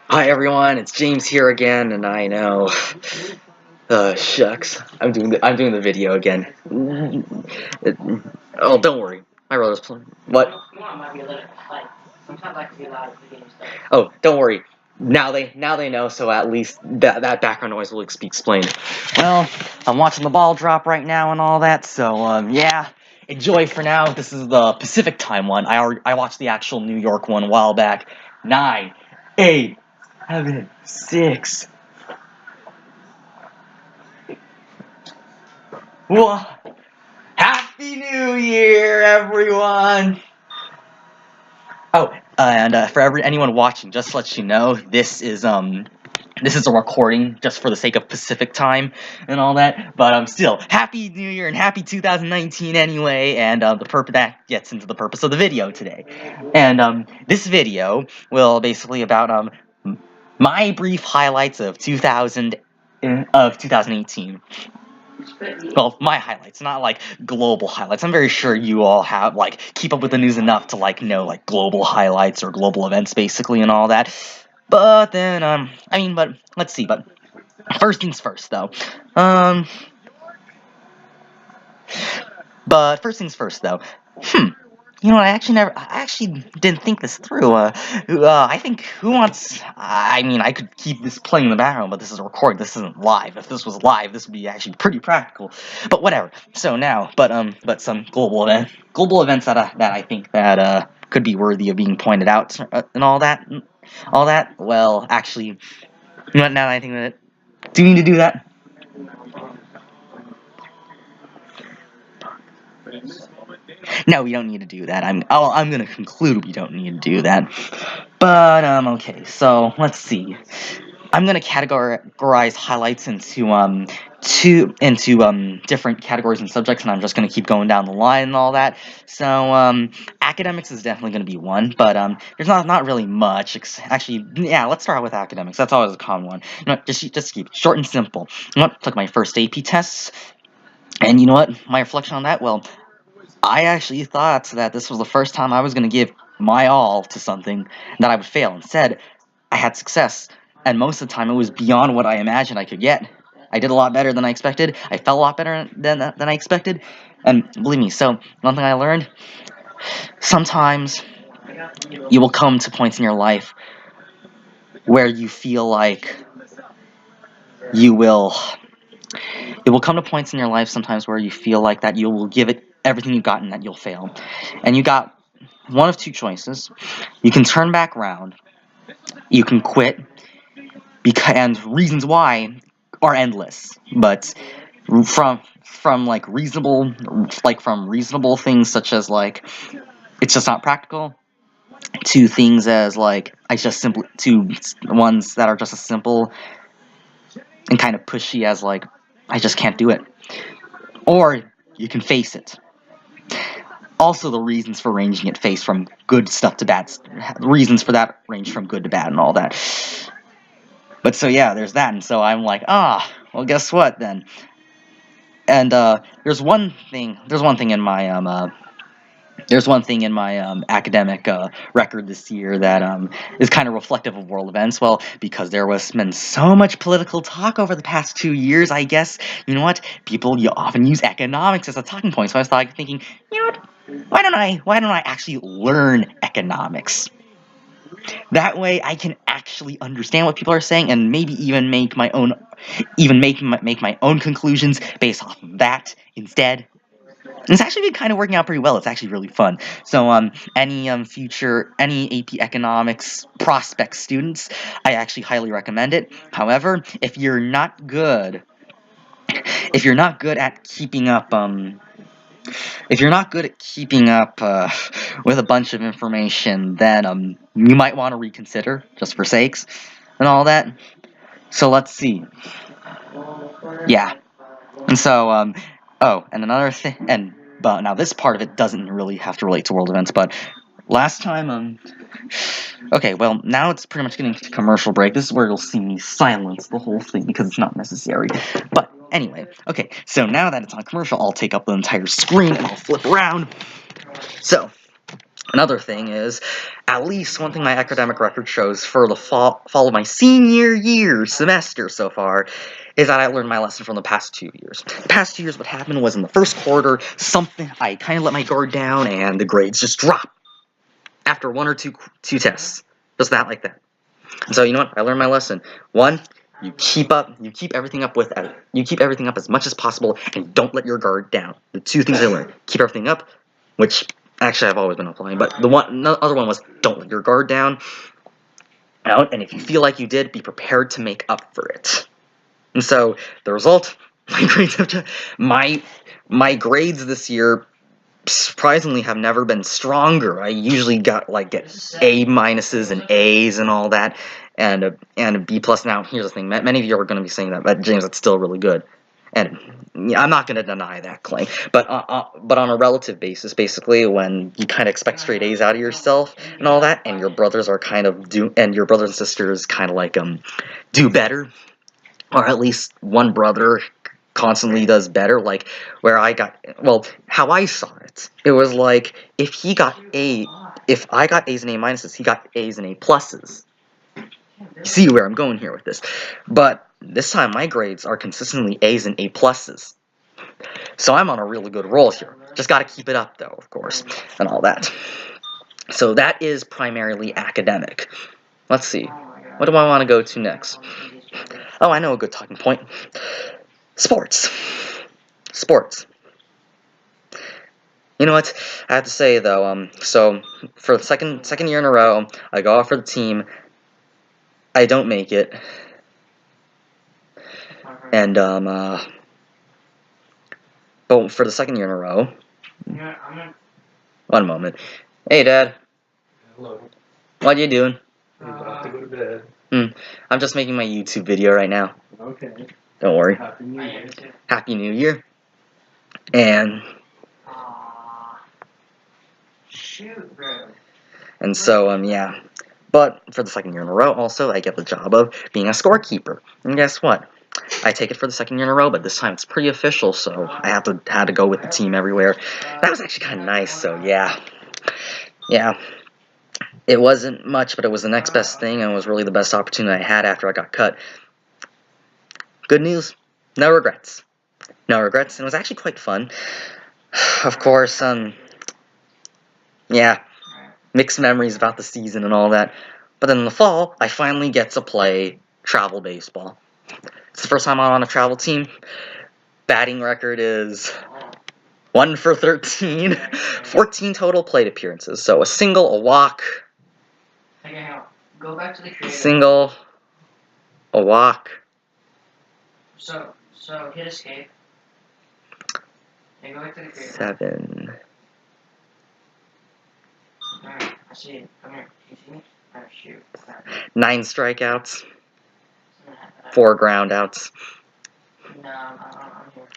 Hi everyone, it's James here again, and I know, shucks, I'm doing the video again. Oh, don't worry, my brother's playing. What? Oh, don't worry. Now they know, so at least that background noise will be explained. Well, I'm watching the ball drop right now and all that, so yeah. Enjoy for now. This is the Pacific time one. I watched the actual New York one a while back. 9, 8, 7, 6. Whoa. Happy New Year, everyone! Oh, and for anyone watching, just to let you know, this is a recording just for the sake of Pacific time and all that. But still, Happy New Year and Happy 2019 anyway. And that gets into the purpose of the video today. And this video will basically about my brief highlights of 2018. Well, my highlights, not like global highlights. I'm very sure you all have keep up with the news enough to know global highlights or global events basically and all that. But then but let's see. But first things first, though. But first things first, though. You know what? I actually didn't think this through. I think who wants? I mean, I could keep this playing in the background, but this is a recording. This isn't live. If this was live, this would be actually pretty practical. But whatever. So now, but some global events that I think that could be worthy of being pointed out and all that. Well, actually, you know what? Now that I think of it, do you need to do that? No, we don't need to do that. I'm gonna conclude we don't need to do that. But okay. So let's see. I'm gonna categorize highlights into different categories and subjects, and I'm just gonna keep going down the line and all that. So academics is definitely gonna be one, but there's not really much. Actually, yeah, let's start with academics. That's always a common one. You know, just keep it short and simple. You know what? Took my first AP tests, and you know what? My reflection on that. Well, I actually thought that this was the first time I was gonna give my all to something that I would fail. Instead, I had success, and most of the time it was beyond what I imagined I could get. I did a lot better than I expected. I felt a lot better than I expected, and believe me. So one thing I learned: sometimes you will come to points in your life where you feel like you will. It will come to points in your life sometimes where you feel like that you will give it everything you've got and that you'll fail, and you got one of two choices. You can turn back around. You can quit. And reasons why are endless, but from reasonable things such as it's just not practical, to things as to ones that are just as simple and kind of pushy as I just can't do it. Or you can face it. Also, the reasons for ranging it face from good stuff to bad. Reasons for that range from good to bad and all that. But so yeah, there's that, and so I'm like, well, guess what then? And there's one thing in my academic record this year that is kind of reflective of world events. Well, because there was been so much political talk over the past 2 years, I guess, you know what? You often use economics as a talking point. So I was thinking, you know what? Why don't I actually learn economics? That way I can actually understand what people are saying and maybe even make my own conclusions based off of that instead. And it's actually been kind of working out pretty well. It's actually really fun. So any AP economics prospect students, I actually highly recommend it. However, if you're not good at keeping up with a bunch of information, then you might want to reconsider just for sakes and all that. So let's see. Yeah. And so and another thing, but now this part of it doesn't really have to relate to world events, but last time okay, well, now it's pretty much getting to commercial break. This is where you'll see me silence the whole thing because it's not necessary. But anyway, okay, so now that it's on commercial, I'll take up the entire screen and I'll flip around. So, Another thing is, at least one thing my academic record shows for the fall of my senior semester so far, is that I learned my lesson from the past 2 years. The past 2 years, what happened was in the first quarter, I kind of let my guard down, and the grades just dropped after one or two tests, just that like that. So you know what? I learned my lesson. One, you keep everything up as much as possible, and don't let your guard down. The two things I learned: keep everything up, which actually I've always been applying, but the other one was don't let your guard down. And if you feel like you did, be prepared to make up for it. And so the result, my grades this year surprisingly have never been stronger. I usually get A minuses and A's and all that, and a B plus. Now here's the thing: many of you are going to be saying that, but James, that's still really good, and yeah, I'm not going to deny that claim. But on a relative basis, basically, when you kind of expect straight A's out of yourself and all that, and your brothers are your brothers and sisters kind of like do better, or at least one brother constantly does better, like where how I saw it, it was like if I got A's and A minuses, he got A's and A pluses. You see where I'm going here with this. But this time my grades are consistently A's and A pluses. So I'm on a really good roll here. Just gotta keep it up though, of course, and all that. So that is primarily academic. Let's see. What do I want to go to next? Oh, I know a good talking point. Sports. You know what? I have to say though, so for the second year in a row, I go out for the team. I don't make it, and but for the second year in a row. One moment. Hey, Dad. Hello. What are you doing? I'm about to go to bed. I'm just making my YouTube video right now. Okay. Don't worry. Happy New Year. Happy New Year. And shoot, bro. And so yeah. But for the second year in a row, also, I get the job of being a scorekeeper. And guess what? I take it for the second year in a row, but this time it's pretty official, so I had to go with the team everywhere. That was actually kind of nice, so yeah. Yeah. It wasn't much, but it was the next best thing, and it was really the best opportunity I had after I got cut. Good news, no regrets. No regrets, and it was actually quite fun. Of course, yeah, mixed memories about the season and all that. But then in the fall, I finally get to play travel baseball. It's the first time I'm on a travel team. Batting record is 1 for 13, 14 total plate appearances. So a single, a walk, Go back to the creative. Single, a walk. So hit escape. And go back to the creative. 7. Alright, I see it. Come here. Can you see me? Oh, shoot. 9 strikeouts. 4 groundouts. No, I'm here.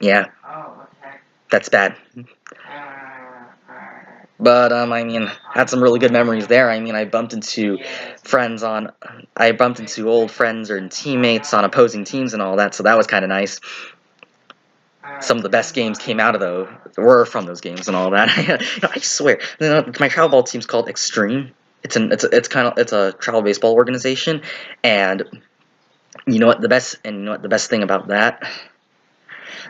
Yeah. Oh, what the heck? That's bad. Alright. But I mean, had some really good memories there. I mean, I bumped into old friends or teammates on opposing teams and all that, so that was kind of nice. Some of the best games were from those games and all that. I swear, my travel ball team's called Extreme. It's a travel baseball organization, and you know what the best thing about that?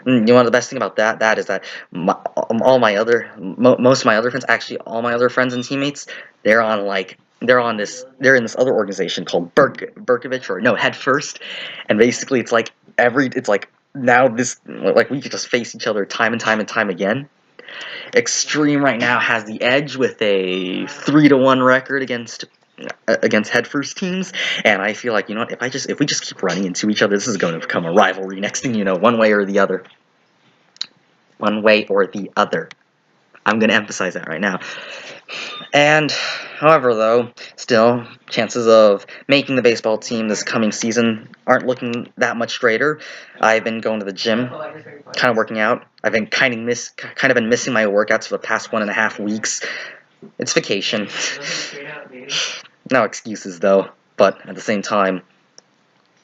The best thing about that is that most of my other friends, actually all my other friends and teammates, they're in this other organization called Head First, and basically it's like now we could just face each other time and time again. Extreme right now has the edge with a 3-1 record against Head First teams, and I feel like, if we just keep running into each other, this is going to become a rivalry. Next thing you know, one way or the other. One way or the other. I'm going to emphasize that right now. And, however, though, still, chances of making the baseball team this coming season aren't looking that much greater. I've been going to the gym, kind of working out. I've been kind of been missing my workouts for the past 1.5 weeks. It's vacation. No excuses, though. But at the same time,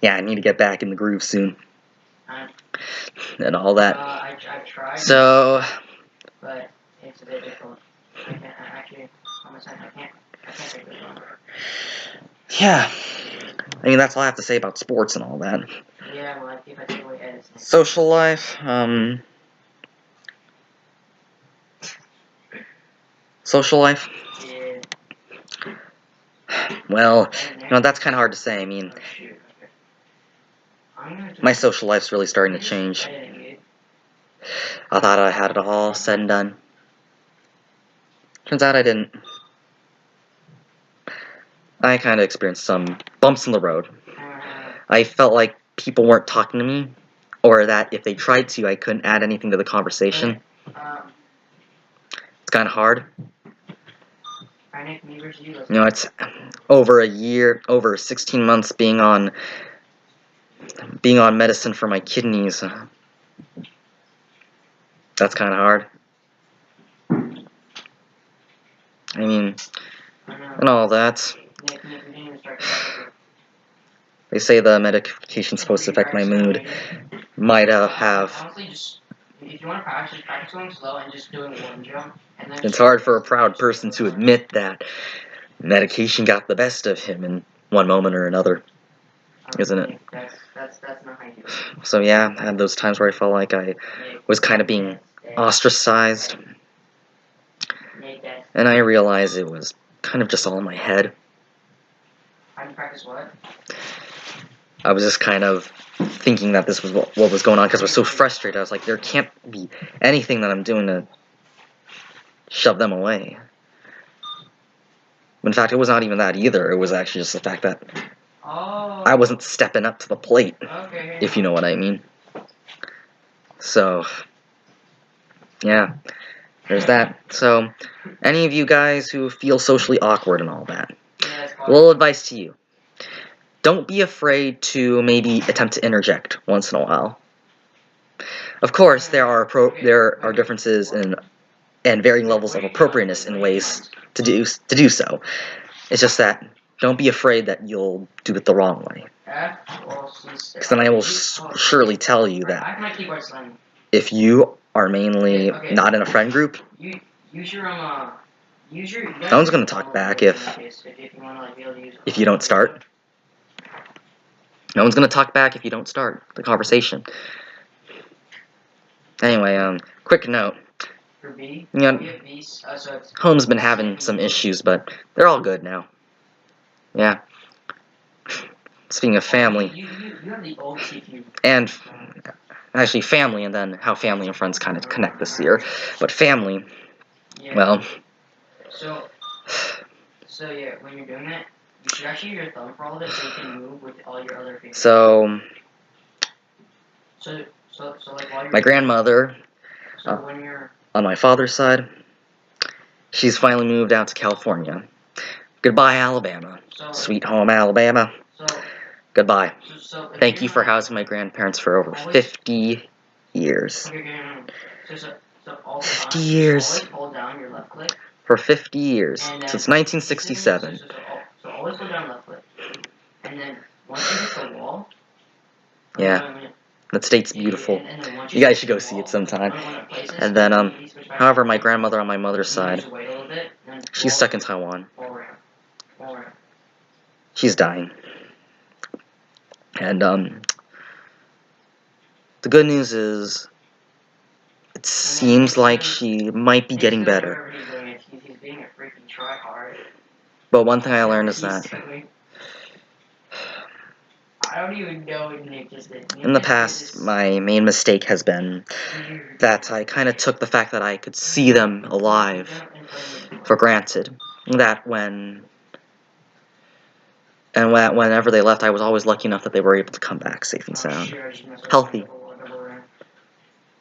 yeah, I need to get back in the groove soon. And all that. I've tried. So, But it's a bit difficult. I can't actually. I'm a second. I can't take this one. Yeah. I mean, that's all I have to say about sports and all that. Yeah, well, if I take away Edison. Social life, social life. Yeah. Well, that's kind of hard to say. I mean, Oh, shoot. Okay. I'm gonna do my social life's really starting to change. I thought I had it all said and done. Turns out I didn't. I kind of experienced some bumps in the road. I felt like people weren't talking to me, or that if they tried to, I couldn't add anything to the conversation. It's kind of hard. You know, it's over a year, over 16 months being on medicine for my kidneys. That's kind of hard. I mean, and all that. They say the medication's supposed to affect my mood. Might have. Honestly, just if you want to practice going slow and just doing one jump. And then It's hard for a proud person to admit that medication got the best of him in one moment or another, isn't it? That's not how you do it. So yeah, I had those times where I felt like I was kind of being ostracized, and I realized it was kind of just all in my head. How do you practice what? I was just kind of thinking that this was what was going on because I was so frustrated. I was like, there can't be anything that I'm doing to shove them away. In fact, it was not even that either. It was actually just the fact that I wasn't stepping up to the plate, if you know what I mean. So, yeah, there's that. So, any of you guys who feel socially awkward and all that, a little advice to you. Don't be afraid to maybe attempt to interject once in a while. Of course, there are differences and varying levels of appropriateness in ways to do so. It's just that don't be afraid that you'll do it the wrong way. Because then I will surely tell you that if you are mainly not in a friend group, no one's going to talk back if you don't start. No one's going to talk back if you don't start the conversation. Anyway, quick note. You know, home's been having some issues, but they're all good now. Yeah. Speaking of family, and actually family, and then how family and friends kind of connect this year. But family, well. So yeah, when you're doing it, you should actually use your thumb for all of it so you can move with all your other fingers. So like while you're my grandmother, when you're on my father's side, she's finally moved out to California. Goodbye, Alabama. Sweet home, Alabama. Goodbye. Thank you for housing my grandparents for over 50 years. 50 years. Hold down your left click. For 50 years. Since 1967. So always hold down left click. And then once you hit the wall. Yeah. That state's beautiful. You guys should go see it sometime. And then, however, my grandmother on my mother's side, she's stuck in Taiwan. She's dying. And, the good news is, it seems like she might be getting better. But one thing I learned is that I don't even know what Nick just did. in the past, my main mistake has been that I kind of took the fact that I could see them alive for granted. That whenever they left, I was always lucky enough that they were able to come back safe and sound, healthy. But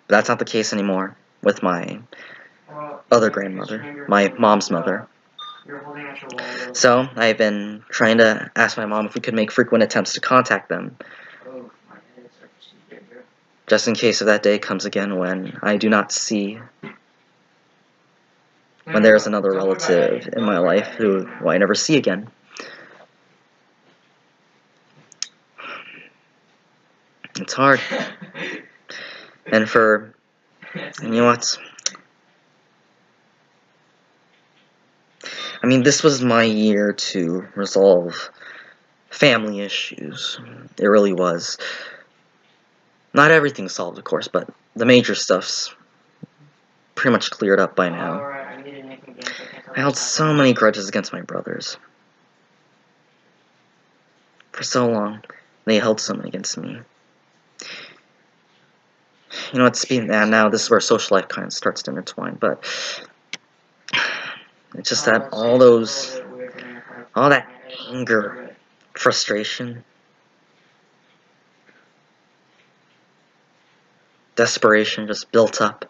that's not the case anymore with my other grandmother, my mom's mother. So I've been trying to ask my mom if we could make frequent attempts to contact them, just in case if that day comes again when I do not see, when there is another relative in my life who I never see again. It's hard. And you know what? I mean, this was my year to resolve family issues. It really was. Not everything's solved, of course, but the major stuff's pretty much cleared up by now. Alright, I need to make a game, so I can't tell I held so many grudges against my brothers. For so long, they held so many against me. You know what, speaking now this is where social life kind of starts to intertwine, but it's just that all that anger, frustration, desperation just built up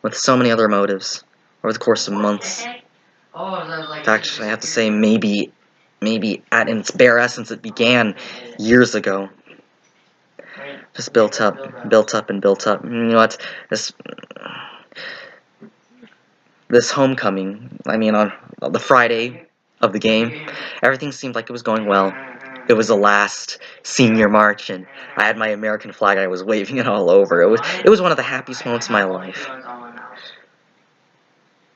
with so many other motives over the course of months. Actually, I have to say, maybe at its bare essence, it began years ago. Just built up, and built up. And you know what? This homecoming, I mean, on the Friday of the game, everything seemed like it was going well. It was the last senior march, and I had my American flag, and I was waving it all over. It was one of the happiest moments of my life.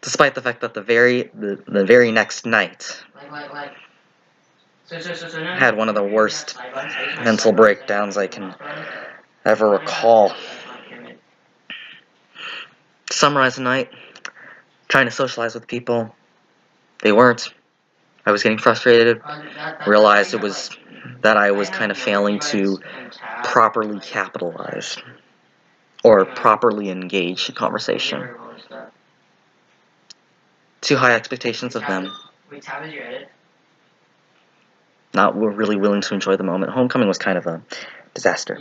Despite the fact that the very next night, I had one of the worst mental breakdowns I can ever recall. To summarize the night, trying to socialize with people, they weren't. I was getting frustrated, realized it was that I was kind of failing to properly capitalize or properly engage in conversation. Too high expectations of them. Not really willing to enjoy the moment. Homecoming was kind of a disaster.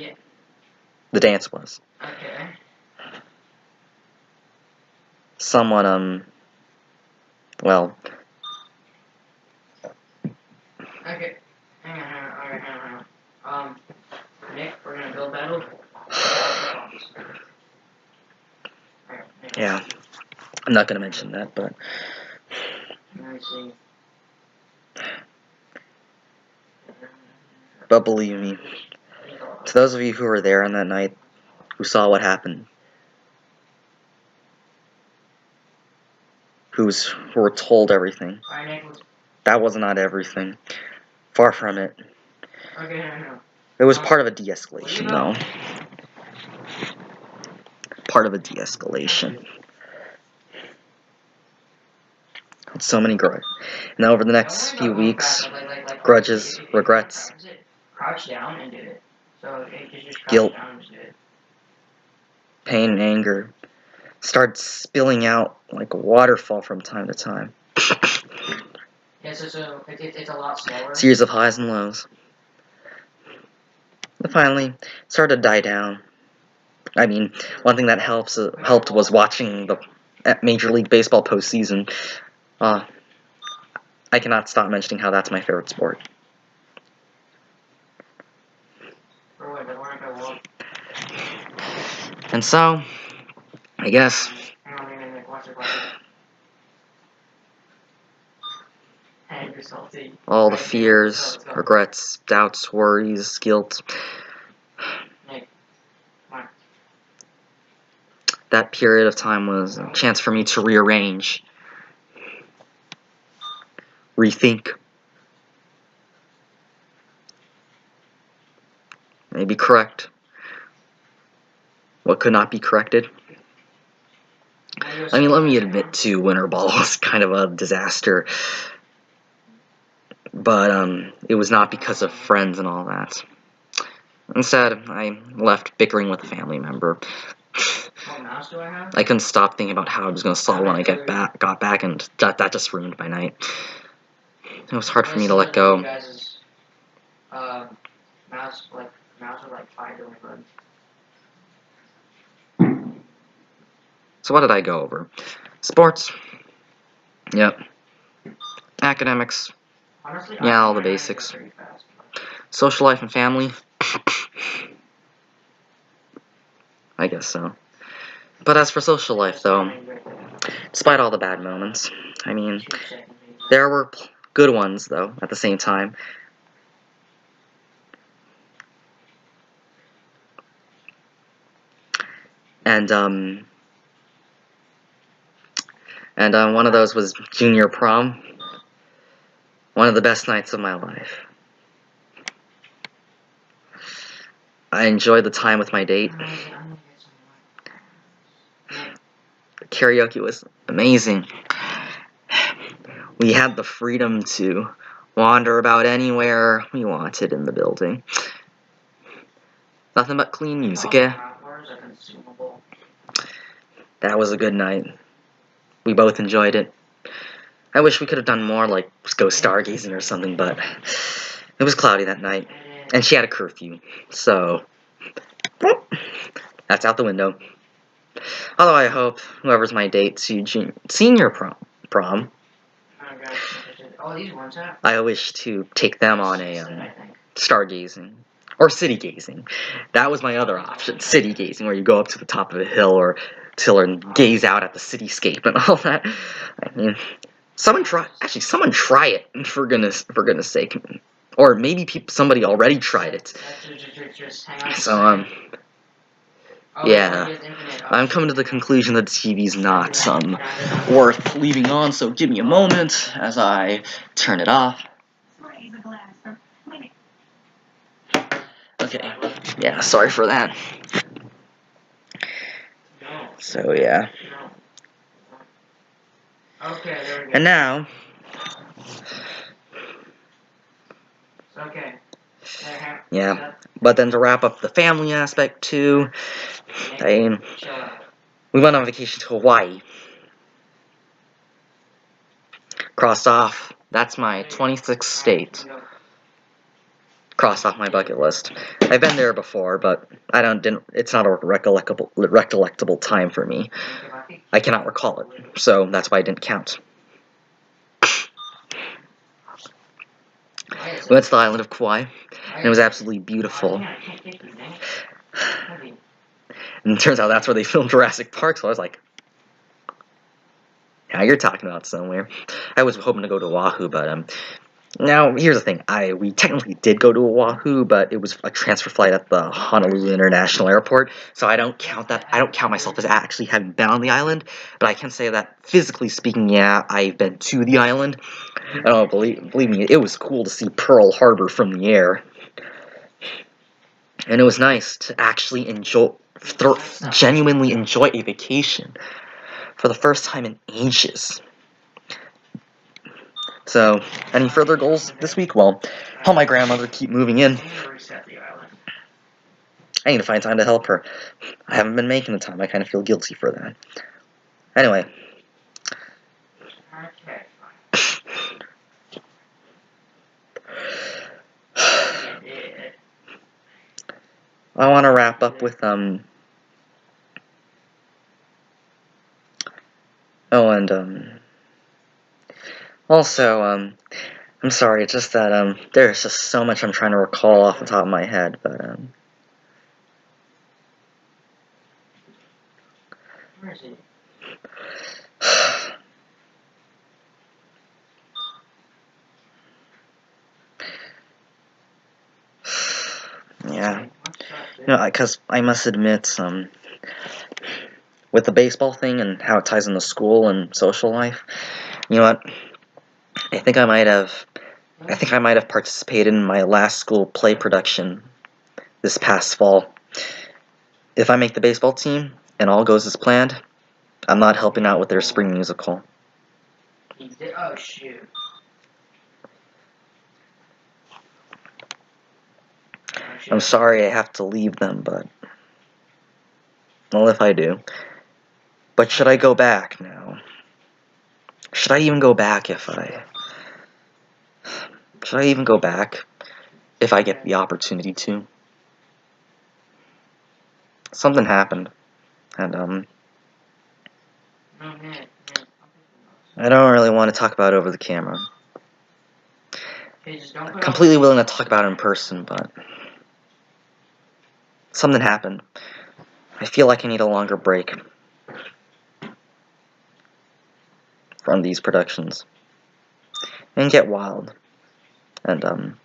The dance was. Okay. Somewhat, well. Okay. Hang on. Nick, we're gonna build battle. Yeah. I'm not gonna mention that, but. Let me see. But believe me, to those of you who were there on that night, who saw what happened, who were told everything, that was not everything. Far from it. It was part of a de-escalation, though. Part of a de-escalation. So many grudges. And over the next few weeks, grudges, regrets, guilt, pain, and anger start spilling out like a waterfall from time to time. Yeah, so it's a lot slower. Series of highs and lows. But finally, started to die down. I mean, one thing that helped was watching the Major League Baseball postseason. I cannot stop mentioning how that's my favorite sport. And so, I guess, all the fears, regrets, doubts, worries, guilt, that period of time was a chance for me to rearrange, rethink, maybe correct what could not be corrected. I mean, let me admit too, winter ball was kind of a disaster, but it was not because of friends and all that. Instead, I left bickering with a family member. What mouse do I have? I couldn't stop thinking about how I was going to solve when I got back, and that just ruined my night. It was hard for me to let go. Mouse with like 5 different buttons. So what did I go over? Sports. Yep. Academics. Honestly, Yeah, all the basics. Social life and family. I guess so. But as for social life, though, despite all the bad moments, I mean, there were good ones, though, at the same time. And one of those was junior prom. One of the best nights of my life. I enjoyed the time with my date. I'm gonna get some more. The karaoke was amazing. We had the freedom to wander about anywhere we wanted in the building. Nothing but clean music, eh? Popcorns are consumable. That was a good night. We both enjoyed it. I wish we could have done more, like go stargazing or something, but it was cloudy that night. And she had a curfew, so that's out the window. Although I hope whoever's my date's senior prom, Oh, these ones have. I wish to take them on a I think. stargazing or city gazing. That was my other option, city gazing, where you go up to the top of a hill or and gaze out at the cityscape and all that. I mean, someone try it for goodness sake, or maybe somebody already tried it. So yeah, I'm coming to the conclusion that the TV's not worth leaving on. So give me a moment as I turn it off. Okay, yeah, sorry for that. So yeah. Okay, there we go. And now, Okay. yeah, but then to wrap up the family aspect too, we went on vacation to Hawaii. Crossed off. That's my 26th state. Crossed off my bucket list. I've been there before, but it's not a recollectable time for me. I cannot recall it, so that's why I didn't count. We went to the island of Kauai, and it was absolutely beautiful. And it turns out that's where they filmed Jurassic Park, so I was like, now you're talking about somewhere. I was hoping to go to Oahu, but now here's the thing. We technically did go to Oahu, but it was a transfer flight at the Honolulu International Airport, so I don't count that. I don't count myself as actually having been on the island, but I can say that physically speaking, yeah, I've been to the island. I don't believe me, it was cool to see Pearl Harbor from the air. And it was nice to actually genuinely enjoy a vacation for the first time in ages. So, any further goals this week? Well, help my grandmother keep moving in. I need to find time to help her. I haven't been making the time. I kind of feel guilty for that. Anyway. I want to wrap up with, also, I'm sorry, it's just that, there's just so much I'm trying to recall off the top of my head, but, Where is it? yeah. Because I must admit, with the baseball thing and how it ties into school and social life, you know what? I think I might have participated in my last school play production this past fall. If I make the baseball team and all goes as planned, I'm not helping out with their spring musical. Oh, shoot. I'm sorry I have to leave them, but... well, if I do. But should I go back now? Should I even go back if I... should I even go back if I get the opportunity to? Something happened, and, I don't really want to talk about it over the camera. Completely willing to talk about it in person, but... something happened. I feel like I need a longer break from these productions. And get wild. And,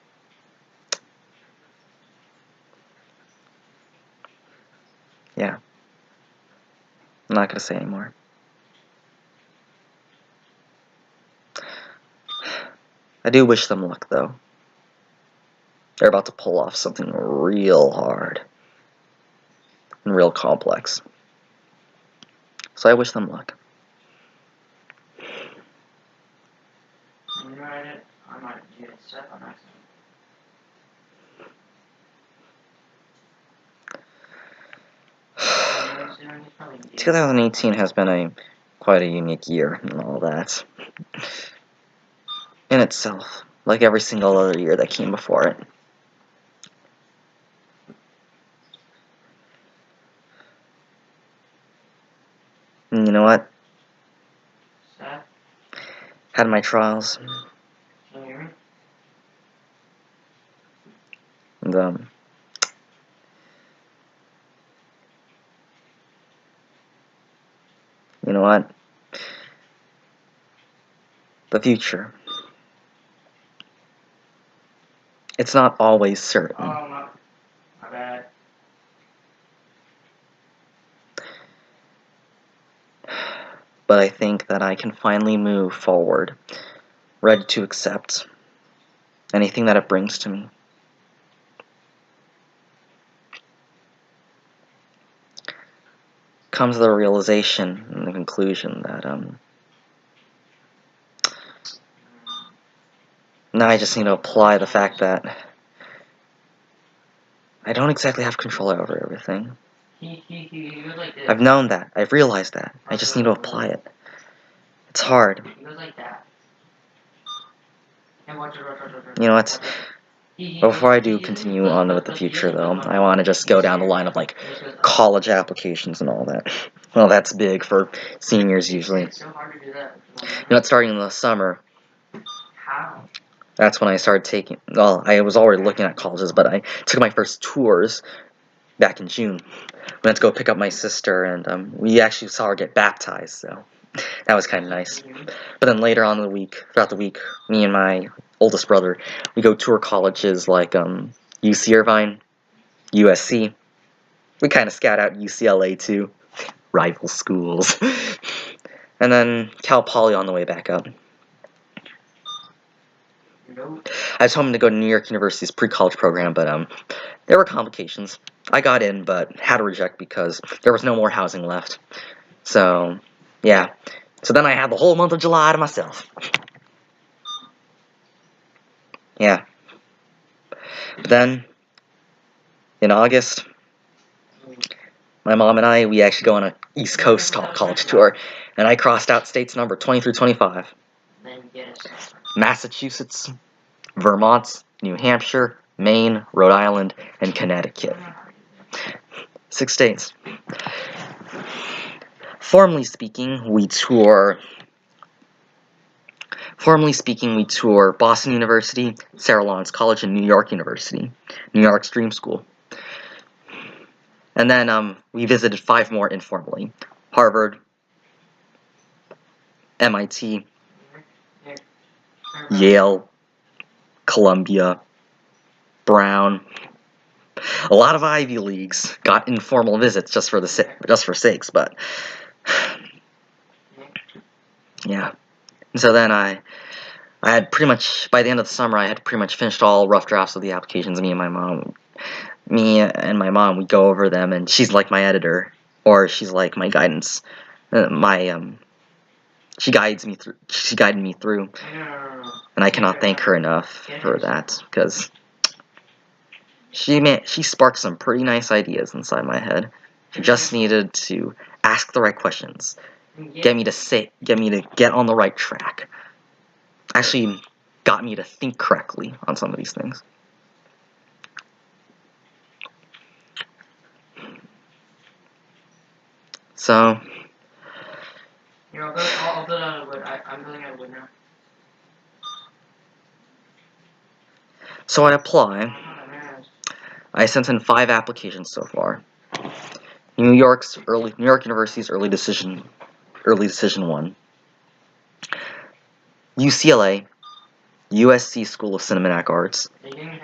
yeah. I'm not gonna say anymore. I do wish them luck, though. They're about to pull off something real hard and real complex. So I wish them luck. You know what I did? I might do it set on accident. 2018 has been quite a unique year and all that. In itself, like every single other year that came before it. And you know what? Seth, Had my trials, can you hear me? and you know what? The future. It's not always certain. Oh, my bad. But I think that I can finally move forward, ready to accept anything that it brings to me. Comes the realization and the conclusion that now I just need to apply the fact that I don't exactly have control over everything. He goes like this. I've known that. I've realized that. I just need to apply it. It's hard. He goes like that. And watch. You know what? Before I do continue on with the future, though, I want to just go down the line of, like, college applications and all that. Well, that's big for seniors, usually. It's so hard to do that. You know what? Starting in the summer, How? that's when I started taking... Well, I was already looking at colleges, but I took my first tours back in June. We went to go pick up my sister, and we actually saw her get baptized, so that was kind of nice. But then later on in the week, throughout the week, me and my oldest brother, we go tour colleges like UC Irvine, USC. We kind of scout out UCLA too, rival schools. And then Cal Poly on the way back up. Nope. I was hoping to go to New York University's pre-college program, but there were complications. I got in, but had to reject because there was no more housing left. So, yeah. So then I had the whole month of July to myself. Yeah. But then, in August, my mom and I, we actually go on a East Coast college tour, and I crossed out states number 20 through 25. Then you get it. Massachusetts, Vermont, New Hampshire, Maine, Rhode Island, and Connecticut. 6 states. Formally speaking, we tour Boston University, Sarah Lawrence College, and New York University, New York's Dream School. And then we visited 5 more informally: Harvard, MIT, Yale, Columbia, Brown. A lot of Ivy Leagues got informal visits just for sakes, but yeah. And so then I had pretty much, by the end of the summer, I had pretty much finished all rough drafts of the applications. Me and my mom, we go over them, and she's like my editor, or she's like my guidance. She guided me through, and I cannot thank her enough for that, because she sparked some pretty nice ideas inside my head. She just needed to ask the right questions, get me to get on the right track. Actually, got me to think correctly on some of these things. So, Here, I'll build out of wood. I'm building out of wood now. so I apply. I sent in 5 applications so far. New York University's early decision 1. UCLA, USC School of Cinematic Arts,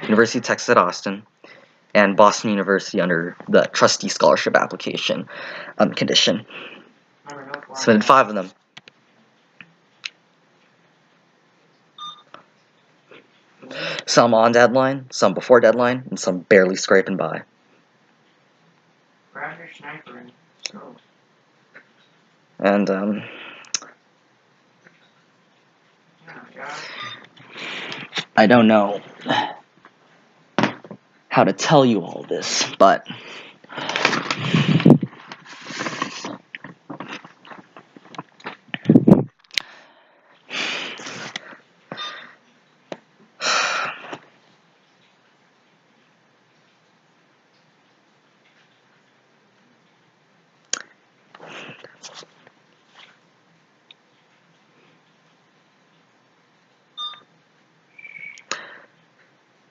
University of Texas at Austin, and Boston University under the trustee scholarship application condition. Submitted 5 of them. Some on deadline, some before deadline, and some barely scraping by. Grab your sniper and go. And, Oh, God. I don't know how to tell you all this, but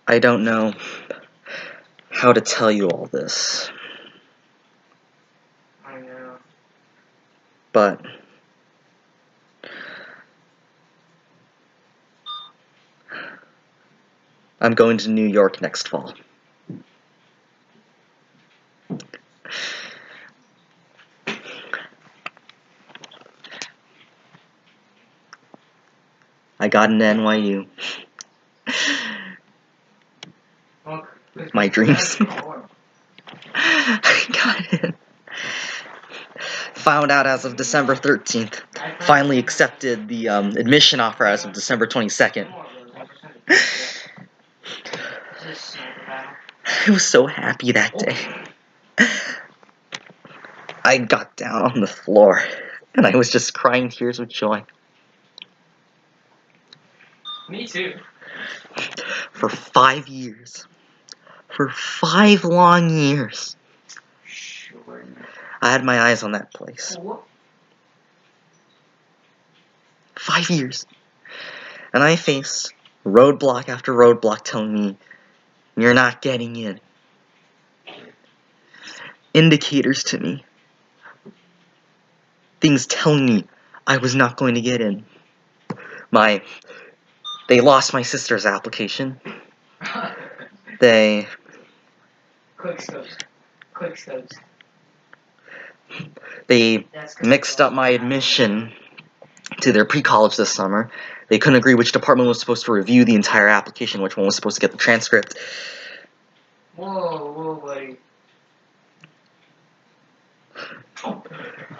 I don't know how to tell you all this, I know. but I'm going to New York next fall. I got into NYU. Well, My dreams. Oh, I got in. Found out as of December 13th. Finally accepted the admission offer as of December 22nd. Is this sniper battle? I was so happy that day. I got down on the floor, and I was just crying tears of joy. Me too. For 5 years. For 5 long years. Sure. I had my eyes on that place. What? 5 years. And I faced roadblock after roadblock telling me, you're not getting in. Indicators to me. Things telling me I was not going to get in. They lost my sister's application. They Quick scopes. Quick scopes. They That's good. mixed up my admission to their pre-college this summer. They couldn't agree which department was supposed to review the entire application, which one was supposed to get the transcript. Whoa, buddy.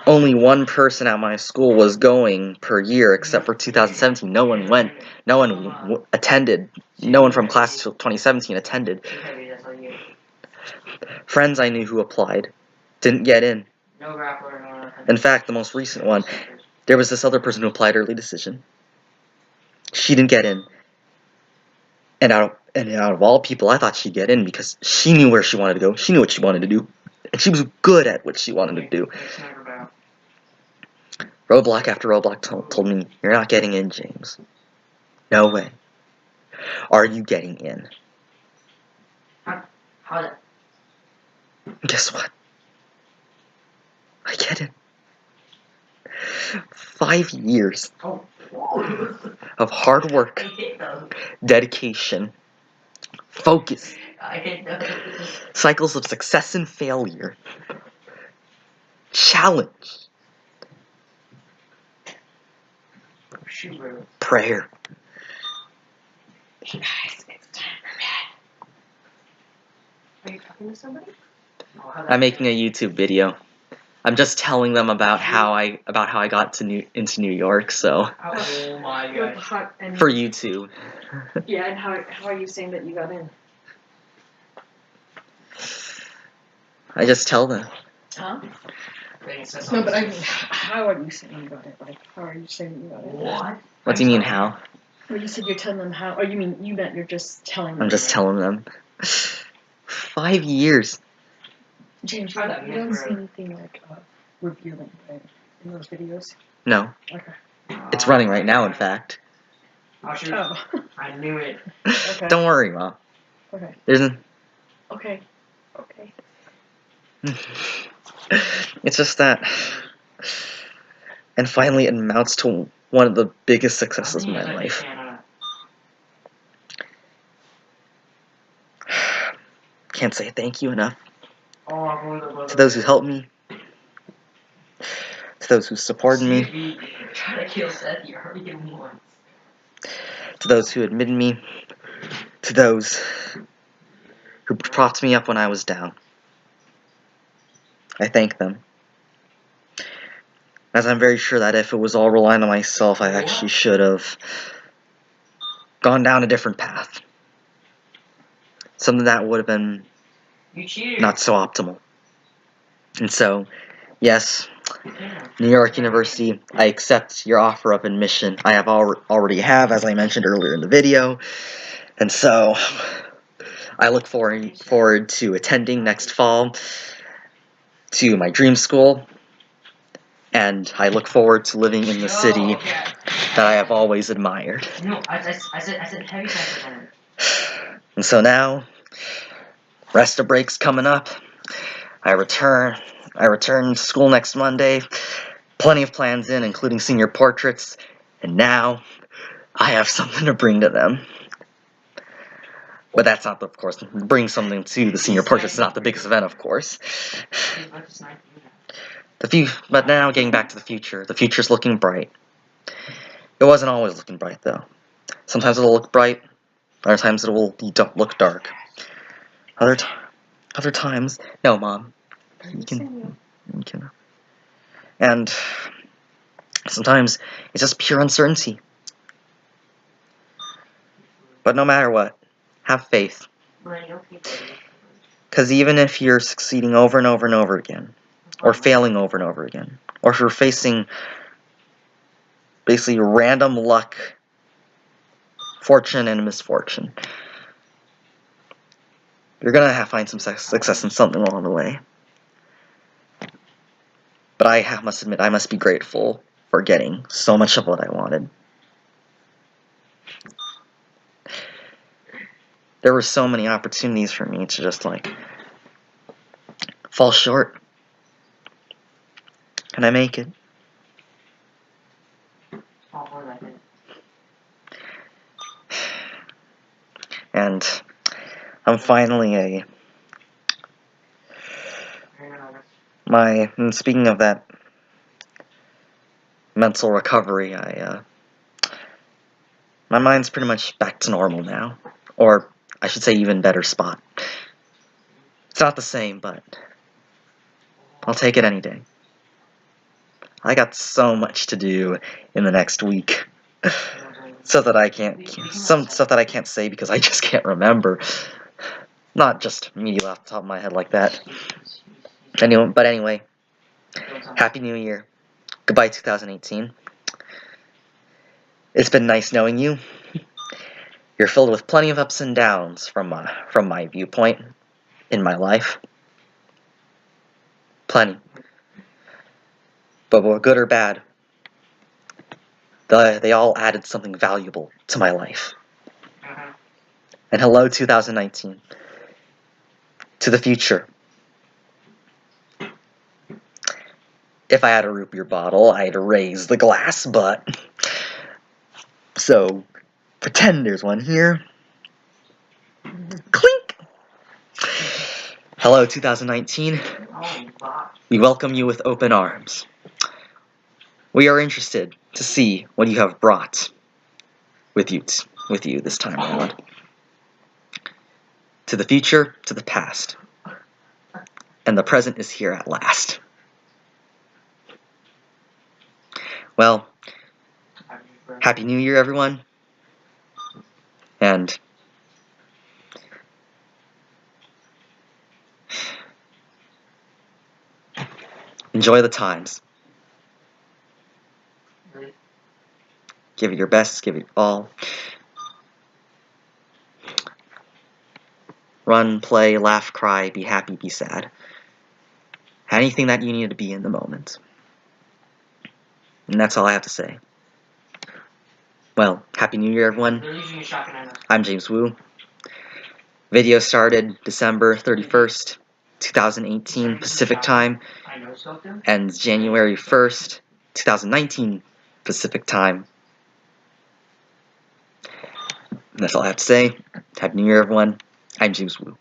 Only one person at my school was going per year, except for 2017. No one went. No one attended. No one from class 2017 attended. Friends I knew who applied didn't get in. No grappler, no nothing. In fact, the most recent one, there was this other person who applied early decision. She didn't get in. And out of all people, I thought she'd get in because she knew where she wanted to go. She knew what she wanted to do. And she was good at what she wanted to do. Roadblock after roadblock told me, you're not getting in, James. No way. Are you getting in? How that? Guess what? I get in. 5 years Oh. of hard work, I hate those. dedication, focus, I hate those. cycles of success and failure, challenge, Shoot, bro. prayer. Guys, it's time for bed. Are you talking to somebody? Oh, I'm making a YouTube video. I'm just telling them about how I got to into New York, so Oh my gosh. for YouTube. Yeah, and how are you saying that you got in? I just tell them. Huh? No, No, but I mean, how are you saying you got it? Like, how are you saying you got it? What? What do you mean how? Well, you said you're telling them how, or you mean you meant you're just telling them. I'm just telling them. 5 years. James, Try that you don't mid see road. anything like revealing, right, in those videos. No, Okay. it's running right now. In fact. Oh, shoot. Oh. I knew it. Okay. Don't worry, Mom. Okay. There's an. Okay. Okay. It's just that. And finally, it amounts to one of the biggest successes of my life. Can't say thank you enough to those who helped me, to those who supported me, Try to kill Seth, you already hit him once. to those who admitted me, to those who propped me up when I was down. I thank them, as I'm very sure that if it was all relying on myself, I actually should have gone down a different path. Something that would have been You cheated. not so optimal. And so, yes, New York University, I accept your offer of admission. I have already have, as I mentioned earlier in the video. And so, I look forward to attending next fall to my dream school. And I look forward to living in the city that I have always admired. No, I said heavy side. And so now, rest of break's coming up. I return to school next Monday. Plenty of plans in, including senior portraits. And now, I have something to bring to them. But that's not, of course, bring something to the senior portraits is not the biggest event, of course. But now, getting back to the future's looking bright. It wasn't always looking bright, though. Sometimes it'll look bright, other times it will look dark. Other times, no, Mom, you can. And sometimes it's just pure uncertainty. But no matter what, have faith. Because even if you're succeeding over and over and over again, or failing over and over again, or if you're facing basically random luck, fortune, and misfortune, you're gonna have to find some success in something along the way. But I must admit, I must be grateful for getting so much of what I wanted. There were so many opportunities for me to just, like, fall short. Can I make it? And I'm finally and speaking of that mental recovery, my mind's pretty much back to normal now. Or, I should say, even better spot. It's not the same, but I'll take it any day. I got so much to do in the next week. Stuff that I can't say because I just can't remember. Not just immediately off the top of my head like that. Anyway, Happy New Year. Goodbye 2018. It's been nice knowing you. You're filled with plenty of ups and downs from my viewpoint in my life. Plenty. But whether good or bad, they all added something valuable to my life. And hello 2019. To the future. If I had a root beer bottle, I'd raise the glass, but... So, pretend there's one here. Clink! Hello, 2019. We welcome you with open arms. We are interested to see what you have brought with you this time around. To the future, to the past. And the present is here at last. Well, Happy New Year, everyone. And enjoy the times. Give it your best, give it all. Run, play, laugh, cry, be happy, be sad. Anything that you need to be in the moment. And that's all I have to say. Well, Happy New Year, everyone. I'm James Wu. Video started December 31st, 2018 Pacific Time, ends January 1st, 2019 Pacific Time. And that's all I have to say. Happy New Year, everyone. I'm James Wu.